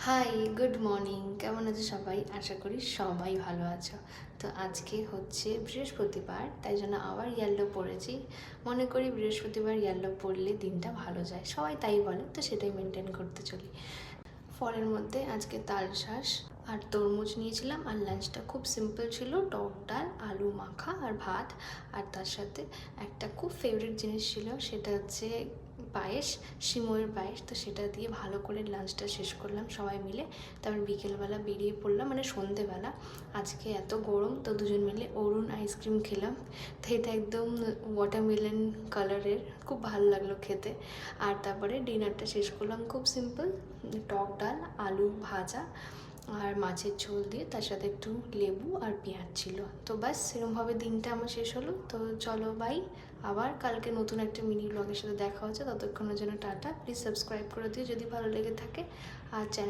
High, good morning. কেমন আছো সবাই? আশা করি সবাই ভালো আছো। তো আজকে হচ্ছে বৃহস্পতিবার, তাই জন্য আবার ইয়েলো পরেছি। মনে করি বৃহস্পতিবার ইয়েলো পরলে দিনটা ভালো যায়, সবাই তাই বলে, তো সেটাই মেনটেন করতে চলি। ফলের মধ্যে আজকে তালশাঁস আর তরমুজ নিয়েছিলাম, আর লাঞ্চটা খুব সিম্পল ছিল, টক ডাল, আলু মাখা আর ভাত। আর তার সাথে একটা খুব ফেভারিট জিনিস ছিল, সেটা হচ্ছে পায়েস, সিমইয়ের পায়েস। তো সেটা দিয়ে ভালো করে লাঞ্চটা শেষ করলাম সবাই মিলে। তারপর বিকেলবেলা বেরিয়ে পড়লাম, মানে সন্ধেবেলা। আজকে এত গরম, তো দুজন মিলে অরুণ আইসক্রিম খেলাম। তো এটা একদম ওয়াটারমেলন কালারের, খুব ভালো লাগলো খেতে। আর তারপরে ডিনারটা শেষ করলাম খুব সিম্পল, টক ডাল, আলু ভাজা আর মাছের ঝোল দিয়ে, তার সাথে একটু লেবু আর পেঁয়াজ ছিল। তো ব্যাস সেরকমভাবে দিনটা আমার শেষ হলো। তো চলো বাই, আবার কালকে নতুন একটা মিনি ব্লগের সাথে দেখা হচ্ছে। ততক্ষণের জন্য টাটা। প্লিজ সাবস্ক্রাইব করে দিও যদি ভালো লেগে থাকে, আর চ্যানেল